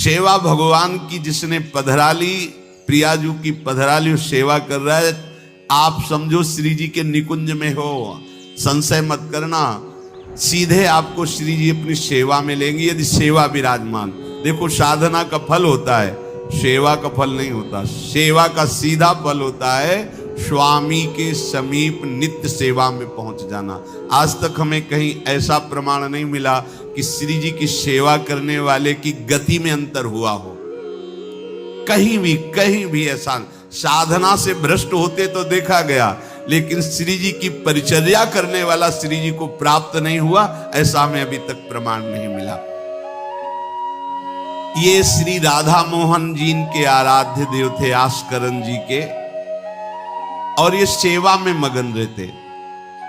सेवा भगवान की जिसने पधराली, प्रियाजू की पधराली सेवा कर रहा है, आप समझो श्री जी के निकुंज में हो, संशय मत करना, सीधे आपको श्री जी अपनी सेवा में लेंगे यदि सेवा विराजमान। देखो साधना का फल होता है, सेवा का फल नहीं होता। सेवा का सीधा फल होता है स्वामी के समीप नित्य सेवा में पहुंच जाना। आज तक हमें कहीं ऐसा प्रमाण नहीं मिला कि श्री जी की सेवा करने वाले की गति में अंतर हुआ हो। कहीं भी ऐसा, साधना से भ्रष्ट होते तो देखा गया, लेकिन श्री जी की परिचर्या करने वाला श्री जी को प्राप्त नहीं हुआ, ऐसा हमें अभी तक प्रमाण नहीं मिला। ये श्री राधा मोहन जी के आराध्य देव थे, आस्करन जी के, और ये सेवा में मगन रहते।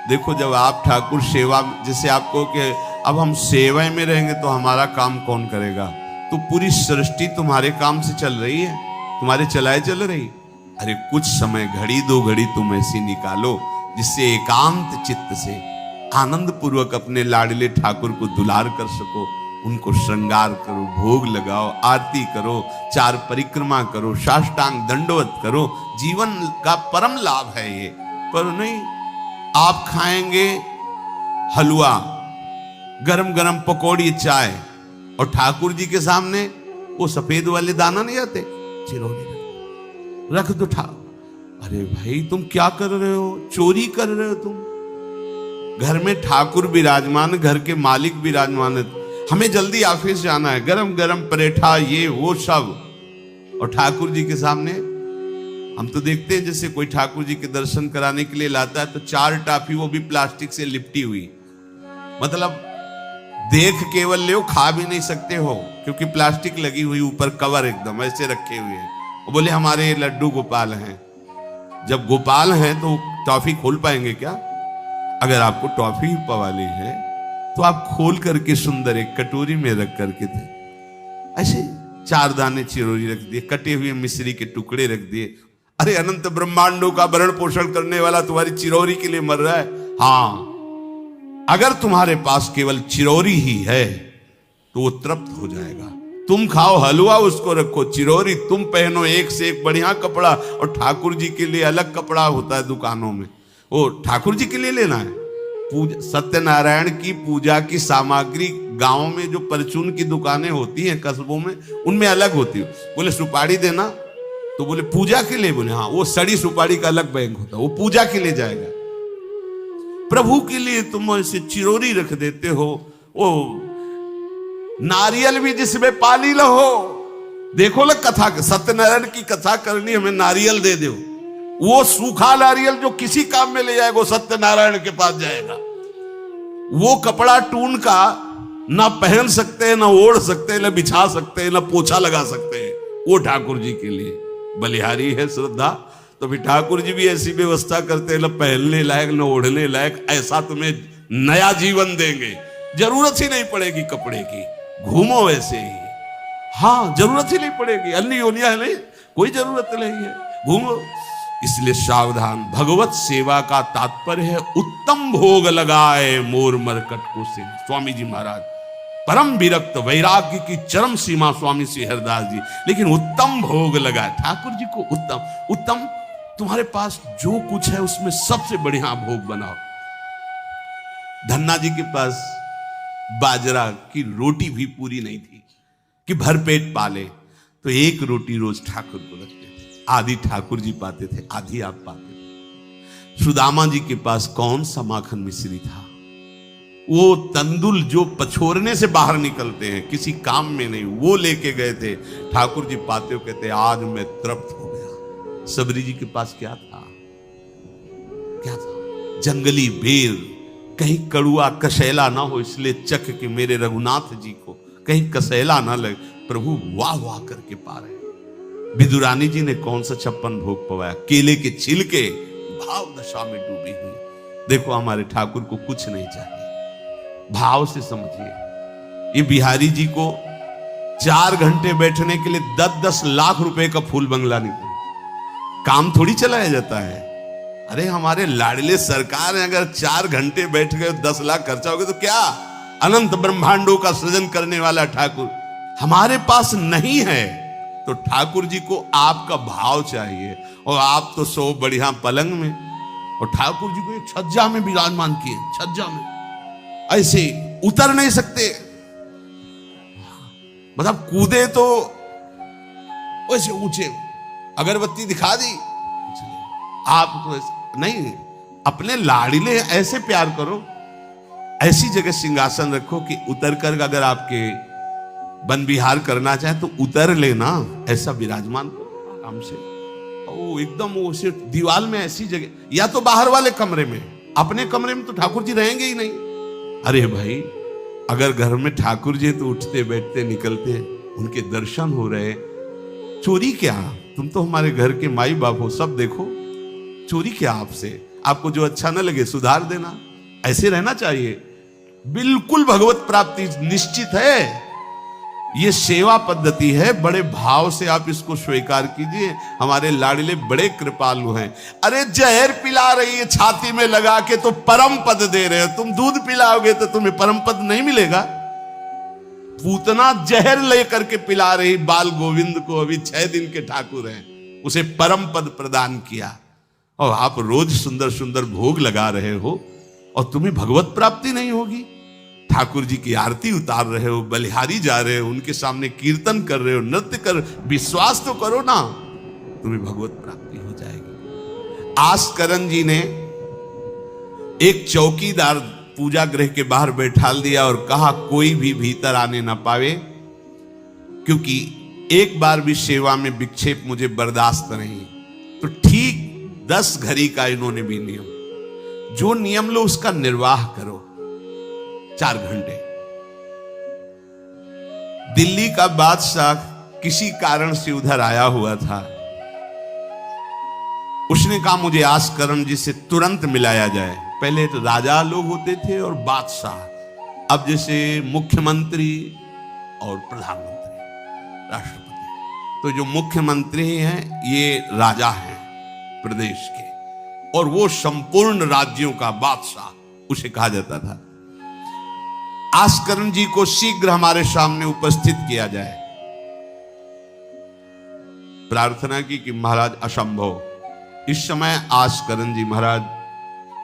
देखो जब आप ठाकुर सेवा, जैसे आपको कि अब हम सेवा में रहेंगे तो हमारा काम कौन करेगा, तो पूरी सृष्टि तुम्हारे काम से चल रही है, तुम्हारे चलाए चल रही। अरे कुछ समय, घड़ी दो घड़ी तुम ऐसी निकालो जिससे एकांत चित्त से आनंद पूर्वक अपने लाडले ठाकुर को दुलार कर सको, उनको श्रृंगार करो, भोग लगाओ, आरती करो, 4 परिक्रमा करो, साष्टांग दंडवत करो। जीवन का परम लाभ है ये। पर नहीं, आप खाएंगे हलवा, गरम गरम पकौड़ी, चाय, और ठाकुर जी के सामने वो सफेद वाले दाना नहीं आते, चिरौरी रख दो अरे भाई तुम क्या कर रहे हो, चोरी कर रहे हो तुम। घर में ठाकुर विराजमान, घर के मालिक विराजमान है, हमें जल्दी ऑफिस जाना है, गरम गरम परेठा ये वो सब, और ठाकुर जी के सामने। हम तो देखते हैं जैसे कोई ठाकुर जी के दर्शन कराने के लिए लाता है तो 4 टाफी, वो भी प्लास्टिक से लिपटी हुई, मतलब देख केवल ले, खा भी नहीं सकते हो क्योंकि प्लास्टिक लगी हुई, ऊपर कवर एकदम ऐसे रखे हुए हैं। वो बोले हमारे लड्डू गोपाल हैं। जब गोपाल हैं तो टॉफी खोल पाएंगे क्या? अगर आपको टॉफी पवाली है तो आप खोल करके सुंदर एक कटोरी में रख करके थे, ऐसे 4 दाने चिरौरी रख दिए, कटे हुए मिश्री के टुकड़े रख दिए। अरे अनंत ब्रह्मांडों का भरण पोषण करने वाला तुम्हारी चिरौरी के लिए मर रहा है। हाँ, अगर तुम्हारे पास केवल चिरौरी ही है तो वो तृप्त हो जाएगा। तुम खाओ हलवा, उसको रखो, चिरौरी तुम पहनो, एक से एक बढ़िया कपड़ा, और ठाकुर जी के लिए अलग कपड़ा होता है दुकानों में, वो ठाकुर जी के लिए लेना है। पूजा, सत्यनारायण की पूजा की सामग्री गांव में जो परचून की दुकानें होती हैं कस्बों में, उनमें अलग होती है। बोले सुपारी देना, तो बोले पूजा के लिए, बोले हाँ, वो सड़ी सुपारी का अलग बैंक होता है, वो पूजा के लिए जाएगा। प्रभु के लिए तुम ऐसे चिरौरी रख देते हो। वो नारियल भी जिसमें पानी लो, देखो ना कथा, सत्यनारायण की कथा करनी, हमें नारियल दे दो। वो सूखा नारियल जो किसी काम में ले जाएगा वो सत्यनारायण के पास जाएगा। वो कपड़ा टून का ना पहन सकते हैं, ना ओढ़ सकते हैं, ना बिछा सकते हैं, ना पोछा लगा सकते हैं, वो ठाकुर जी के लिए बलिहारी है श्रद्धा। तो भी ठाकुर जी भी ऐसी व्यवस्था करते हैं, ना पहनने लायक ना ओढ़ने लायक, ऐसा तुम्हें नया जीवन देंगे, जरूरत ही नहीं पड़ेगी कपड़े की, घूमो वैसे ही। हाँ, जरूरत ही नहीं पड़ेगी, अन्य योनिया नहीं, कोई जरूरत नहीं है, घूमो। इसलिए सावधान। भगवत सेवा का तात्पर्य है उत्तम भोग लगाए मोर मरकट को से। स्वामी जी महाराज परम विरक्त, वैराग्य की चरम सीमा स्वामी श्री हरदास जी, लेकिन उत्तम भोग लगाए ठाकुर जी को। उत्तम उत्तम, तुम्हारे पास जो कुछ है उसमें सबसे बढ़िया भोग बनाओ। धन्ना जी के पास बाजरा की रोटी भी पूरी नहीं थी कि भरपेट पाले, तो 1 रोटी रोज ठाकुर को रखते थे। आधी ठाकुर जी पाते थे, आधी आप पाते थे। सुदामा जी के पास कौन सा माखन मिश्री था? वो तंदुल जो पछोरने से बाहर निकलते हैं, किसी काम में नहीं, वो लेके गए थे। ठाकुर जी पाते हो कहते आज मैं तृप्त हो गया। सबरी जी के पास क्या था? क्या था? जंगली बेर, कहीं कड़ुआ कसेला ना हो इसलिए चख के मेरे रघुनाथ जी को कहीं कसेला ना लगे। प्रभु वाह वाह करके पा रहे। विदुरानी जी ने कौन सा 56 भोग पवाया? केले के छिलके, भाव दशा में डूबी हुई। देखो हमारे ठाकुर को कुछ नहीं चाहिए, भाव से समझिए। ये बिहारी जी को 4 घंटे बैठने के लिए 10-10 लाख रुपए का फूल बंगला निकला, काम थोड़ी चलाया जाता है। अरे हमारे लाडले सरकार है, अगर 4 घंटे बैठ गए 10 लाख खर्चा हो गया तो क्या? अनंत ब्रह्मांडों का सृजन करने वाला ठाकुर हमारे पास नहीं है तो ठाकुर जी को आपका भाव चाहिए। और आप तो सो बढ़िया पलंग में और ठाकुर जी को एक छज्जा में विराजमान किए, छज्जा में ऐसे उतर नहीं सकते, मतलब कूदे तो वैसे ऊंचे, अगरबत्ती दिखा दी, आप तो नहीं, अपने लाड़िले ऐसे प्यार करो, ऐसी जगह सिंहासन रखो कि उतर कर अगर आपके वन विहार करना चाहे तो उतर लेना, ऐसा विराजमान करो आराम से। ओ एकदम वो सिर्फ दीवार में ऐसी जगह, या तो बाहर वाले कमरे में, अपने कमरे में तो ठाकुर जी रहेंगे ही नहीं। अरे भाई अगर घर में ठाकुर जी तो उठते बैठते निकलते, उनके दर्शन हो रहे, चोरी क्या, तुम तो हमारे घर के माई बाप हो, सब देखो, चोरी क्या आपसे, आपको जो अच्छा ना लगे सुधार देना, ऐसे रहना चाहिए। बिल्कुल भगवत प्राप्ति निश्चित है, ये सेवा पद्धति है, बड़े भाव से आप इसको स्वीकार कीजिए। हमारे लाडले बड़े कृपालु हैं। अरे जहर पिला रही है छाती में लगा के तो परम पद दे रहे हो, तुम दूध पिलाओगे तो तुम्हें परम पद नहीं मिलेगा। पूतना जहर लेकर के पिला रही बाल गोविंद को, अभी 6 दिन के ठाकुर हैं, उसे परम पद प्रदान किया, और आप रोज सुंदर सुंदर भोग लगा रहे हो और तुम्हें भगवत प्राप्ति नहीं होगी। ठाकुर जी की आरती उतार रहे हो, बलिहारी जा रहे हो, उनके सामने कीर्तन कर रहे हो, नृत्य कर, विश्वास तो करो ना, तुम्हें भगवत प्राप्ति हो जाएगी। आस्करन जी ने एक चौकीदार पूजा गृह के बाहर बैठाल दिया और कहा कोई भी भीतर आने ना पावे, क्योंकि एक बार भी सेवा में विक्षेप मुझे बर्दाश्त नहीं। तो ठीक 10 घड़ी का इन्होंने भी नियम, जो नियम लो उसका निर्वाह करो। 4 घंटे। दिल्ली का बादशाह किसी कारण से उधर आया हुआ था, उसने कहा मुझे आस्करण जी से तुरंत मिलाया जाए। पहले तो राजा लोग होते थे और बादशाह, अब जैसे मुख्यमंत्री और प्रधानमंत्री, राष्ट्रपति। तो जो मुख्यमंत्री हैं ये राजा हैं प्रदेश के, और वो संपूर्ण राज्यों का बादशाह उसे कहा जाता था। आस्करण जी को शीघ्र हमारे सामने उपस्थित किया जाए। प्रार्थना की कि महाराज असंभव, इस समय आस्करण जी महाराज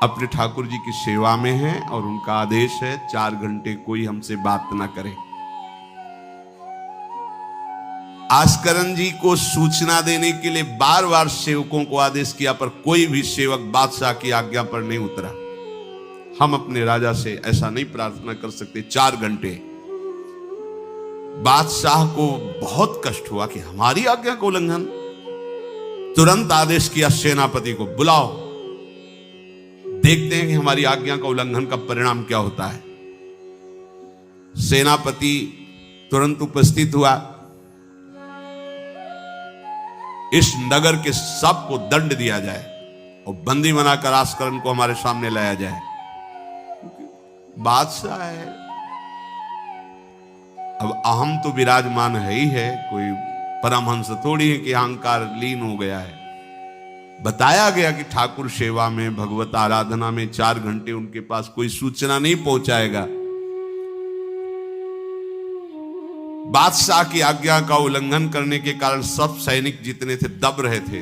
अपने ठाकुर जी की सेवा में हैं और उनका आदेश है 4 घंटे कोई हमसे बात ना करे। आस्करण जी को सूचना देने के लिए बार बार सेवकों को आदेश किया, पर कोई भी सेवक बादशाह की आज्ञा पर नहीं उतरा। हम अपने राजा से ऐसा नहीं प्रार्थना कर सकते। 4 घंटे। बादशाह को बहुत कष्ट हुआ कि हमारी आज्ञा का उल्लंघन। तुरंत आदेश किया सेनापति को बुलाओ, देखते हैं कि हमारी आज्ञा का उल्लंघन का परिणाम क्या होता है। सेनापति तुरंत उपस्थित हुआ। इस नगर के सबको दंड दिया जाए और बंदी बनाकर आस्करण को हमारे सामने लाया जाए। बादशाह है, अब अहम तो विराजमान है ही है, कोई परमहंस थोड़ी है कि अहंकार लीन हो गया है। बताया गया कि ठाकुर सेवा में, भगवत आराधना में 4 घंटे उनके पास कोई सूचना नहीं पहुंचाएगा। बादशाह की आज्ञा का उल्लंघन करने के कारण सब सैनिक जितने थे दब रहे थे।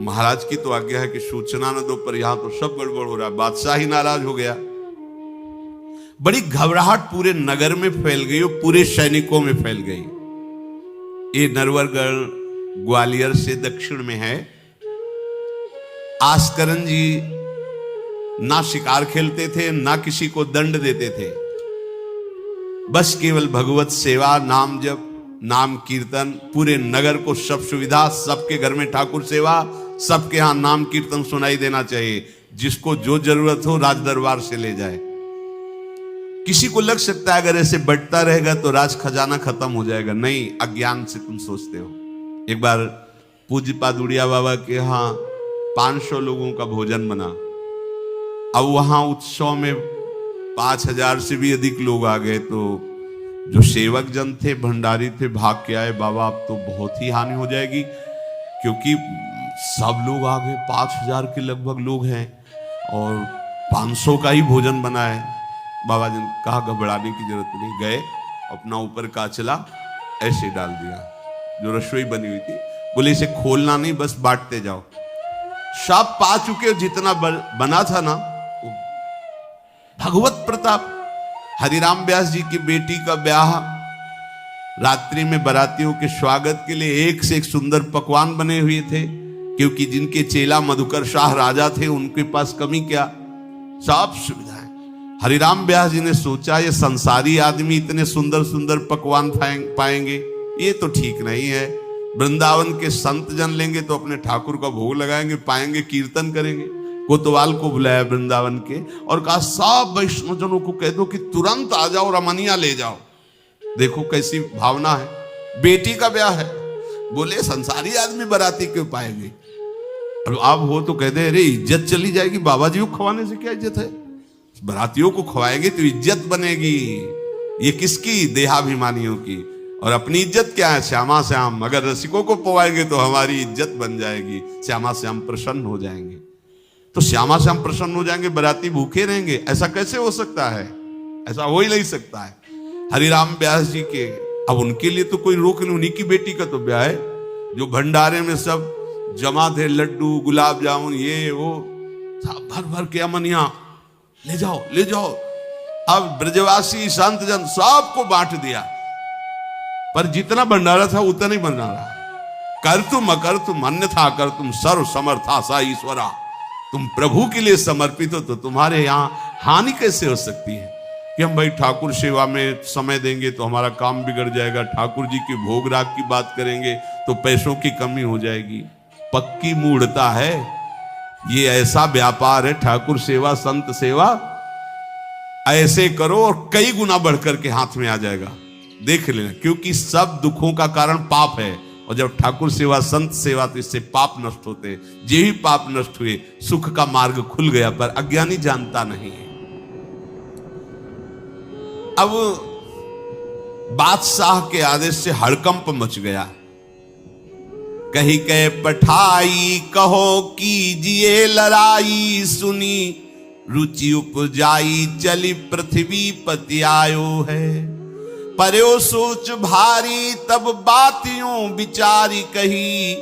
महाराज की तो आज्ञा है कि सूचना न दो, पर यहां तो सब गड़बड़ हो रहा है। बादशाह ही नाराज हो गया। बड़ी घबराहट पूरे नगर में फैल गई और पूरे सैनिकों में फैल गई। ये नरवरगढ़ ग्वालियर से दक्षिण में है। आस्करण जी ना शिकार खेलते थे, ना किसी को दंड देते थे, बस केवल भगवत सेवा, नाम जप, नाम कीर्तन, पूरे नगर को सब सुविधा, सबके घर में ठाकुर सेवा, सबके यहां नाम कीर्तन सुनाई देना चाहिए। जिसको जो जरूरत हो राज दरबार से ले जाए। किसी को लग सकता है अगर ऐसे बढ़ता रहेगा तो राज खजाना खत्म हो जाएगा। नहीं, अज्ञान से तुम सोचते हो। एक बार पूज्य पादुड़िया बाबा के यहाँ 500 लोगों का भोजन बना। अब वहां उत्सव में 5000 से भी अधिक लोग आ गए, तो जो सेवक जन थे, भंडारी थे, भाग के आए, बाबा अब तो बहुत ही हानि हो जाएगी, क्योंकि सब लोग आ गए, 5000 के लगभग लोग हैं और 500 का ही भोजन बना है। बाबा जी ने कहा घबराने की जरूरत नहीं। गए अपना ऊपर का चला ऐसे डाल दिया, जो रसोई बनी हुई थी। बोले इसे खोलना नहीं, बस बांटते जाओ। सब पा चुके, जितना बना था ना। भगवत प्रताप। हरिराम व्यास जी की बेटी का ब्याह, रात्रि में बारातियों के स्वागत के लिए एक से एक सुंदर पकवान बने हुए थे, क्योंकि जिनके चेला मधुकर शाह राजा थे उनके पास कमी क्या, सब सुविधाएं। हरिराम व्यास जी ने सोचा ये संसारी आदमी इतने सुंदर सुंदर पकवान पाएंगे, ये तो ठीक नहीं है। वृंदावन के संत जन लेंगे तो अपने ठाकुर का भोग लगाएंगे, पाएंगे, कीर्तन करेंगे। कोतवाल को बुलाया वृंदावन के और कहा सब वैष्णव जनों को कह दो कि तुरंत आ जाओ, रमनिया ले जाओ। देखो कैसी भावना है, बेटी का ब्याह है। बोले संसारी आदमी बाराती क्यों पाएंगे, और आप हो तो कह दे अरे इज्जत चली जाएगी, बाबा जी को खवाने से क्या इज्जत है, बारातियों को खवाएंगे तो इज्जत बनेगी। ये किसकी, देहाभिमानियों की। और अपनी इज्जत क्या है, श्यामा श्याम। अगर रसिकों को पवाएंगे तो हमारी इज्जत बन जाएगी, श्यामा श्याम प्रसन्न हो जाएंगे। तो श्यामा श्याम प्रसन्न हो जाएंगे, बाराती भूखे रहेंगे, ऐसा कैसे हो सकता है, ऐसा हो ही नहीं सकता है। हरिराम व्यास जी के, अब उनके लिए तो कोई रोक नहीं, उन्हीं की बेटी का तो ब्याह है। जो भंडारे में सब जमा थे, लड्डू गुलाब जामुन ये वो सब भर भर के अमनिया, ले जाओ ले जाओ। अब ब्रजवासी संत जन सबको बांट दिया, पर जितना भंडारा था उतना ही भंडारा। कर तुम अकर तुम अन्यथा कर तुम सर्व समर्था सा ईश्वरा। तुम प्रभु के लिए समर्पित हो तो तुम्हारे यहाँ हानि कैसे हो सकती है कि हम भाई ठाकुर सेवा में समय देंगे तो हमारा काम बिगड़ जाएगा, ठाकुर जी के भोग राग की बात करेंगे तो पैसों की कमी हो जाएगी। पक्की मूढ़ता है ये, ऐसा व्यापार है ठाकुर सेवा संत सेवा। ऐसे करो और कई गुना बढ़कर के हाथ में आ जाएगा, देख लेना। क्योंकि सब दुखों का कारण पाप है, और जब ठाकुर सेवा संत सेवा तो इससे पाप नष्ट होते। जे ही पाप नष्ट हुए सुख का मार्ग खुल गया, पर अज्ञानी जानता नहीं है। अब बादशाह के आदेश से हड़कंप मच गया। कही के पठाई कहो कीजिए लड़ाई, सुनी रुचि उपजाई चली पृथ्वी पति आयो है। पर्यो सोच भारी तब बातियों विचारी कही,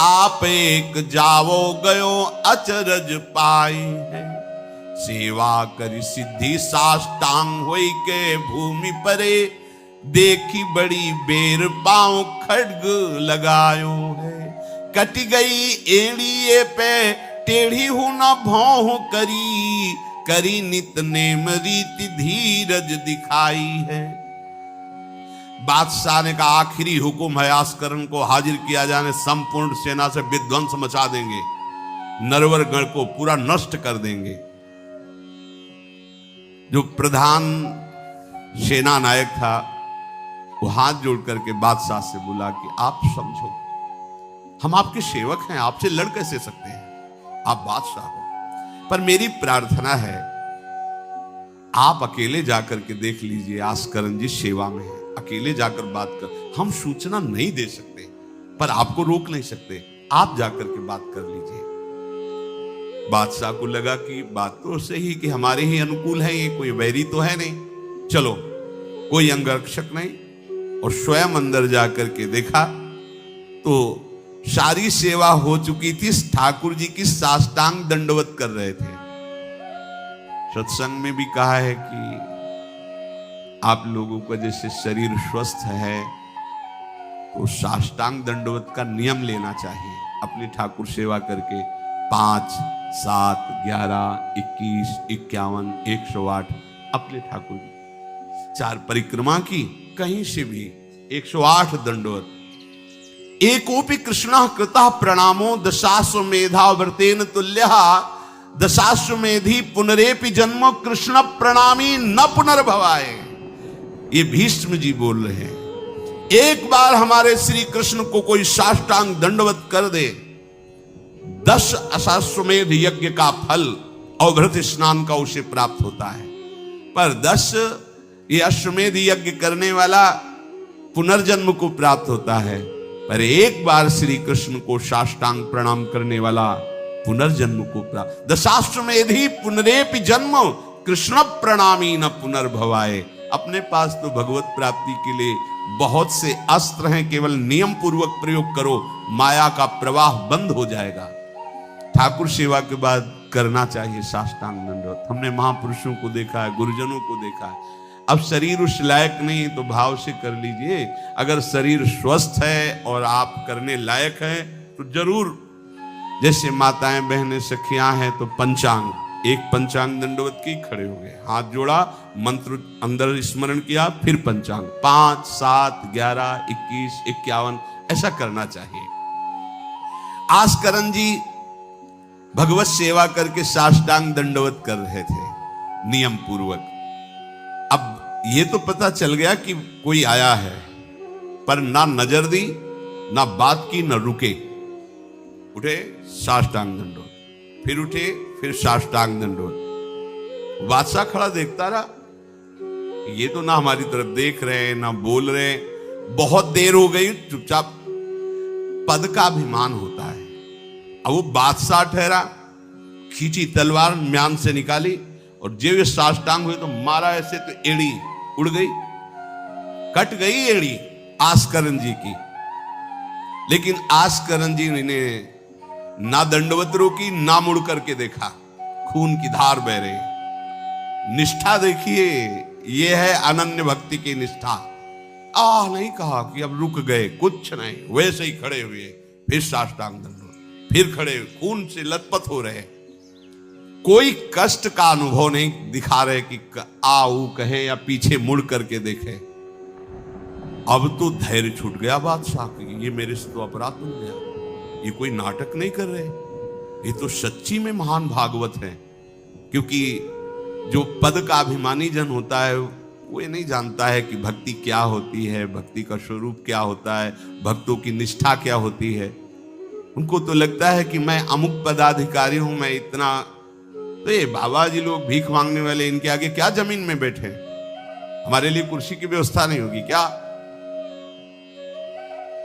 आप एक जावो गयो अचरज पाई है। सेवा करी सिद्धि साष्टांग होई के भूमि परे, देखी बड़ी बेर पांव खड्ग लगायो है। कट गई एड़िए पे टेढ़ी हूं न भौं करी, करी नित नेम रीति धीरज दिखाई है। बादशाह ने कहा आखिरी हुक्म है, आस्करण को हाजिर किया जाने, संपूर्ण सेना से विध्वंस मचा देंगे, नरवर गण को पूरा नष्ट कर देंगे। जो प्रधान सेना नायक था वो हाथ जोड़ करके बादशाह से बोला कि आप समझो, हम आपके सेवक हैं, आपसे लड़ कैसे सकते हैं, आप बादशाह हो। पर मेरी प्रार्थना है आप अकेले जाकर के देख लीजिए, आस्करण जी सेवा में है, अकेले जाकर बात कर। हम सूचना नहीं दे सकते पर आपको रोक नहीं सकते, आप जाकर के बात कर लीजिए। बादशाह को लगा कि बात तो सही कि हमारे ही अनुकूल है, ये कोई वैरी तो है नहीं, चलो कोई अंगरक्षक नहीं। और स्वयं अंदर जाकर के देखा तो सारी सेवा हो चुकी थी, ठाकुर जी की साष्टांग दंडवत कर रहे थे। सत्संग में भी कहा है कि आप लोगों का जैसे शरीर स्वस्थ है तो साष्टांग दंडवत का नियम लेना चाहिए अपनी ठाकुर सेवा करके। 5, 7, 11, 21, 51, 108 अपने ठाकुर जी 4 परिक्रमा की, कहीं से भी 108 दंडवत। एकोपि कृष्ण कृता प्रणामो दशाश्वमेधा व्रतेन तुल्यः, दशाश्वमेधी पुनरेपि जन्म कृष्ण प्रणामी न पुनर्भवाए। ये भीष्म जी बोल रहे हैं, एक बार हमारे श्री कृष्ण को कोई साष्टांग दंडवत कर दे, 10 अश्वमेध यज्ञ का फल और व्रत स्नान का उसे प्राप्त होता है। पर 10 ये अश्वमेध यज्ञ करने वाला पुनर्जन्म को प्राप्त होता है, पर एक बार श्री कृष्ण को साष्टांग प्रणाम करने वाला पुनर्जन्म को प्राप्त। दशाश्वमेधी पुनरेपि जन्म कृष्ण प्रणामी न पुनर्भवाए। अपने पास तो भगवत प्राप्ति के लिए बहुत से अस्त्र हैं, केवल नियम पूर्वक प्रयोग करो, माया का प्रवाह बंद हो जाएगा। ठाकुर सेवा के बाद करना चाहिए साष्टांग दंडवत। हमने महापुरुषों को देखा है, गुरुजनों को देखा है। अब शरीर उस लायक नहीं तो भाव से कर लीजिए। अगर शरीर स्वस्थ है और आप करने लायक हैं तो जरूर, जैसे माताएं बहनें सखियां हैं तो पंचांग, एक पंचांग दंडवत की, खड़े हो गए, हाथ जोड़ा, मंत्र अंदर स्मरण किया, फिर पंचांग 5, 7, 11, 21, 51 ऐसा करना चाहिए। आस्करण जी भगवत सेवा करके साष्टांग दंडवत कर रहे थे नियम पूर्वक। अब ये तो पता चल गया कि कोई आया है, पर ना नजर दी, ना बात की, ना रुके, उठे साष्टांग दंडवत, फिर उठे, फिर साष्टांग दंडवत। बादशाह खड़ा देखता रहा, ये तो ना हमारी तरफ देख रहे हैं ना बोल रहे हैं। बहुत देर हो गई, चुपचाप। पद का अभिमान होता है। अब वो बादशाह ठहरा, खींची तलवार, म्यान से निकाली और जब ये साष्टांग हुए तो मारा ऐसे तो एड़ी उड़ गई, कट गई एड़ी आस्करण जी की। लेकिन आस्करण जी ने ना दंडवत रोकी, ना मुड़ करके देखा, खून की धार बह रही। निष्ठा देखिए, ये है अनन्य भक्ति की निष्ठा। नहीं कहा कि अब रुक गए, कुछ नहीं, वैसे ही खड़े हुए, फिर साष्टांग दंडवत, फिर खड़े, खून से लथपथ हो रहे, कोई कष्ट का अनुभव नहीं दिखा रहे कि आओ कहे या पीछे मुड़ करके देखे। अब तो धैर्य छूट गया बादशाह की, ये मेरे से तो अपराध बन गया, ये कोई नाटक नहीं कर रहे, ये तो सच्ची में महान भागवत है। क्योंकि जो पद का अभिमानी जन होता है वो ये नहीं जानता है कि भक्ति क्या होती है, भक्ति का स्वरूप क्या होता है, भक्तों की निष्ठा क्या होती है। उनको तो लगता है कि मैं अमुक पदाधिकारी हूं, मैं इतना, तो ये बाबा जी लोग भीख मांगने वाले, इनके आगे क्या जमीन में बैठे, हमारे लिए कुर्सी की व्यवस्था नहीं होगी क्या?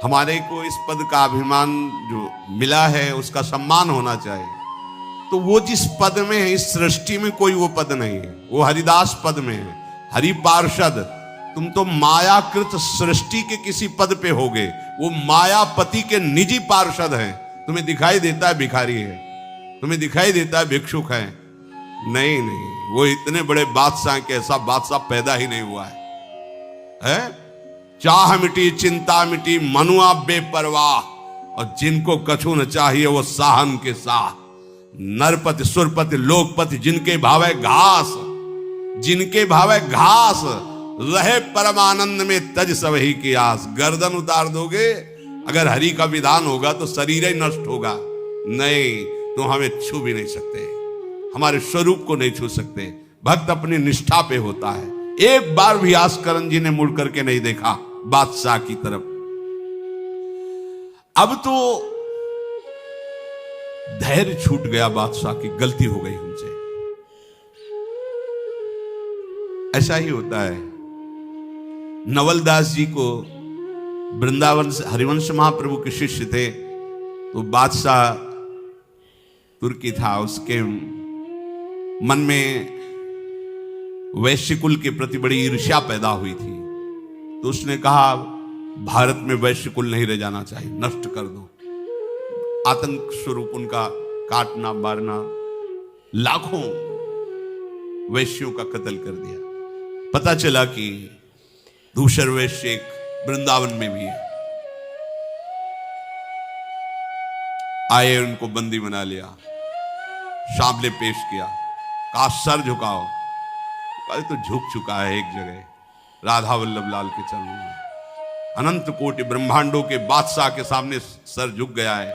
हमारे को इस पद का अभिमान जो मिला है उसका सम्मान होना चाहिए। तो वो जिस पद में है, इस सृष्टि में कोई वो पद नहीं है, वो हरिदास पद में है, हरि पार्षद। तुम तो मायाकृत सृष्टि के किसी पद पे होगे, वो मायापति के निजी पार्षद हैं। तुम्हें दिखाई देता है भिखारी है, तुम्हें दिखाई देता है भिक्षुक है, नहीं नहीं, वो इतने बड़े बादशाह के ऐसा बादशाह पैदा ही नहीं हुआ है? चाह मिटी चिंता मिटी, मनुआ बेपरवाह, और जिनको कछु न चाहिए वो साहन के साह। नरपति सुरपति लोकपति, जिनके भावे घास, जिनके भावे घास, रहे परमानंद में तज सबही की आस। गर्दन उतार दोगे, अगर हरि का विधान होगा तो शरीर ही नष्ट होगा, नहीं तो हमें छू भी नहीं सकते, हमारे स्वरूप को नहीं छू सकते। भक्त अपनी निष्ठा पे होता है। एक बार भी आस्करण जी ने मुड़ करके नहीं देखा बादशाह की तरफ। अब तो धैर्य छूट गया बादशाह की, गलती हो गई हमसे। ऐसा ही होता है। नवलदास जी को वृंदावन से हरिवंश महाप्रभु के शिष्य थे, तो बादशाह तुर्की था, उसके मन में वैश्य कुल के प्रति बड़ी ईर्ष्या पैदा हुई थी। तो उसने कहा भारत में वैश्य कुल नहीं रह जाना चाहिए, नष्ट कर दो। आतंक स्वरूप उनका काटना मारना, लाखों वैश्यों का कत्ल कर दिया। पता चला कि दूसर वैश्य एक वृंदावन में भी है। आए, उनको बंदी बना लिया, सामने पेश किया, कहा सर झुकाओ। कहा तो झुक चुका है एक जगह, राधा वल्लभ लाल के चरणों में। अनंत कोटि ब्रह्मांडों के बादशाह के सामने सर झुक गया है।